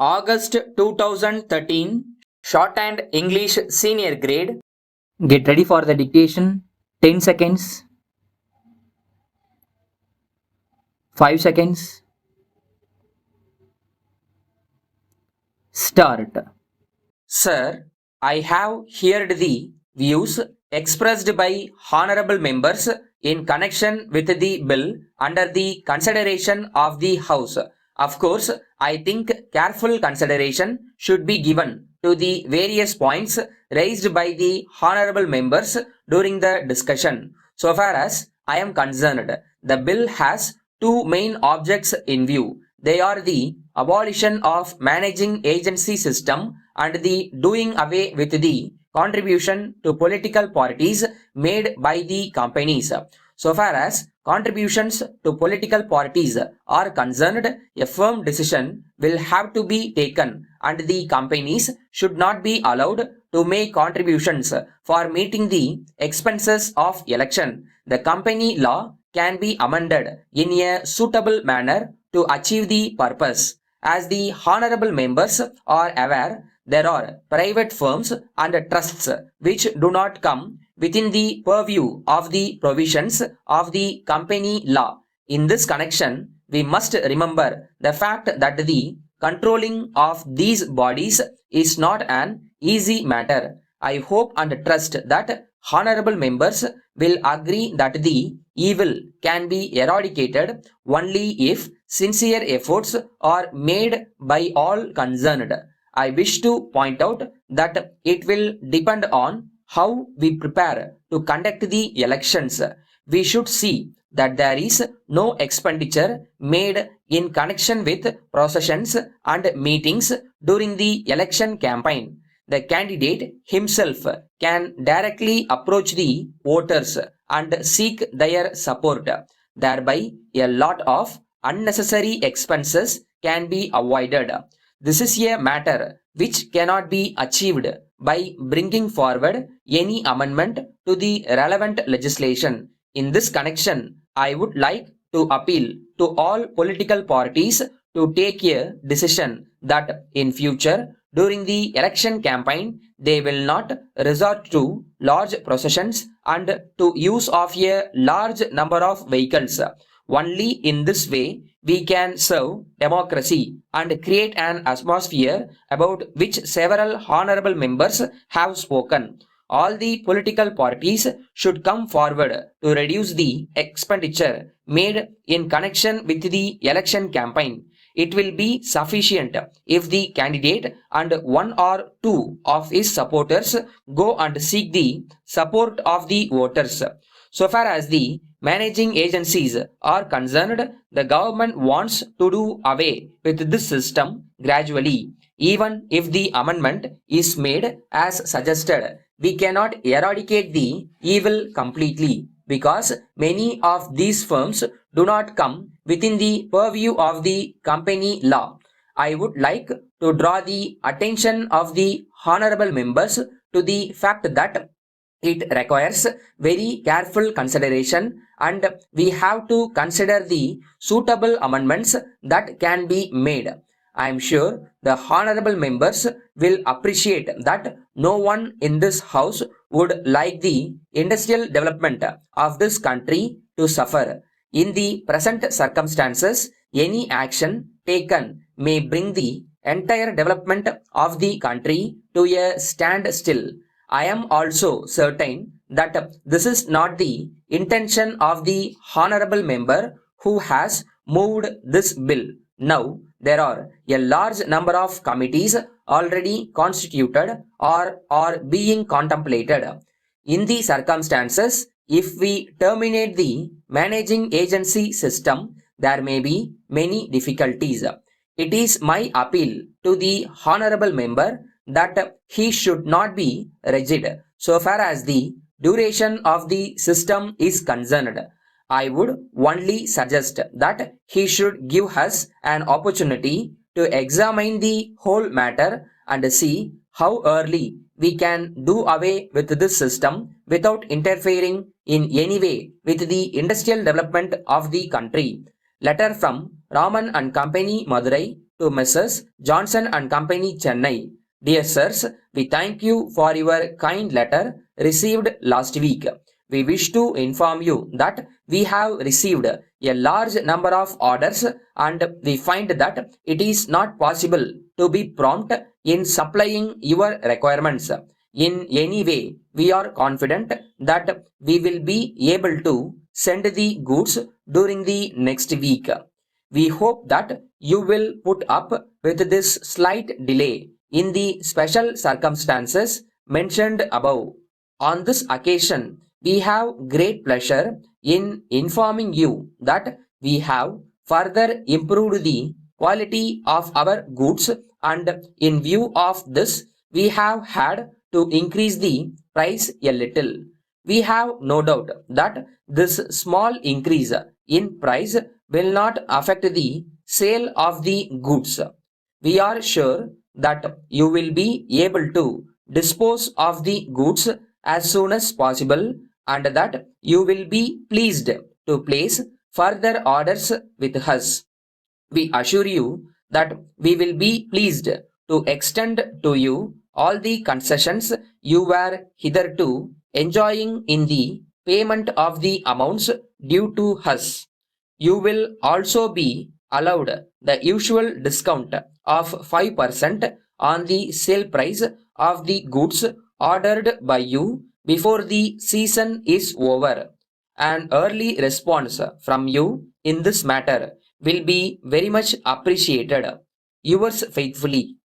August 2013, Shorthand English Senior Grade. Get ready for the dictation. 10 seconds. 5 seconds. Start. Sir, I have heard the views expressed by honorable members in connection with the bill under the consideration of the House. Of course, I think careful consideration should be given to the various points raised by the honorable members during the discussion. So far as I am concerned, the bill has two main objects in view. They are the abolition of managing agency system and the doing away with the contribution to political parties made by the companies. So far as contributions to political parties are concerned, a firm decision will have to be taken and the companies should not be allowed to make contributions for meeting the expenses of election. The company law can be amended in a suitable manner to achieve the purpose. As the honorable members are aware, there are private firms and trusts which do not come within the purview of the provisions of the company law. In this connection, we must remember the fact that the controlling of these bodies is not an easy matter. I hope and trust that honorable members will agree that the evil can be eradicated only if sincere efforts are made by all concerned. I wish to point out that it will depend on how we prepare to conduct the elections. We should see that there is no expenditure made in connection with processions and meetings during the election campaign. The candidate himself can directly approach the voters and seek their support. Thereby, a lot of unnecessary expenses can be avoided. This is a matter which cannot be achieved by bringing forward any amendment to the relevant legislation. In this connection, I would like to appeal to all political parties to take a decision that in future during the election campaign they will not resort to large processions and to use of a large number of vehicles. Only in this way we can serve democracy and create an atmosphere about which several honorable members have spoken. All the political parties should come forward to reduce the expenditure made in connection with the election campaign. It will be sufficient if the candidate and one or two of his supporters go and seek the support of the voters. So far as the managing agencies are concerned, the government wants to do away with this system gradually. Even if the amendment is made as suggested, we cannot eradicate the evil completely because many of these firms do not come within the purview of the company law. I would like to draw the attention of the honorable members to the fact that it requires very careful consideration and we have to consider the suitable amendments that can be made. I am sure the honorable members will appreciate that no one in this house would like the industrial development of this country to suffer. In the present circumstances, any action taken may bring the entire development of the country to a standstill. I am also certain that this is not the intention of the honorable member who has moved this bill. Now, there are a large number of committees already constituted or are being contemplated. In the circumstances, if we terminate the managing agency system, there may be many difficulties. It is my appeal to the honorable member that he should not be rigid so far as the duration of the system is concerned. I would only suggest that he should give us an opportunity to examine the whole matter and see how early we can do away with this system without interfering in any way with the industrial development of the country. Letter from Raman and Company, Madurai, to Messrs. Johnson and Company, Chennai. Dear sirs, we thank you for your kind letter received last week. We wish to inform you that we have received a large number of orders and we find that it is not possible to be prompt in supplying your requirements. In any way, we are confident that we will be able to send the goods during the next week. We hope that you will put up with this slight delay in the special circumstances mentioned above. On this occasion, we have great pleasure in informing you that we have further improved the quality of our goods, and in view of this, we have had to increase the price a little. We have no doubt that this small increase in price will not affect the sale of the goods. We are sure that you will be able to dispose of the goods as soon as possible and that you will be pleased to place further orders with us. We assure you that we will be pleased to extend to you all the concessions you were hitherto enjoying in the payment of the amounts due to us. You will also be allowed the usual discount of 5% on the sale price of the goods ordered by you before the season is over. An early response from you in this matter will be very much appreciated. Yours faithfully,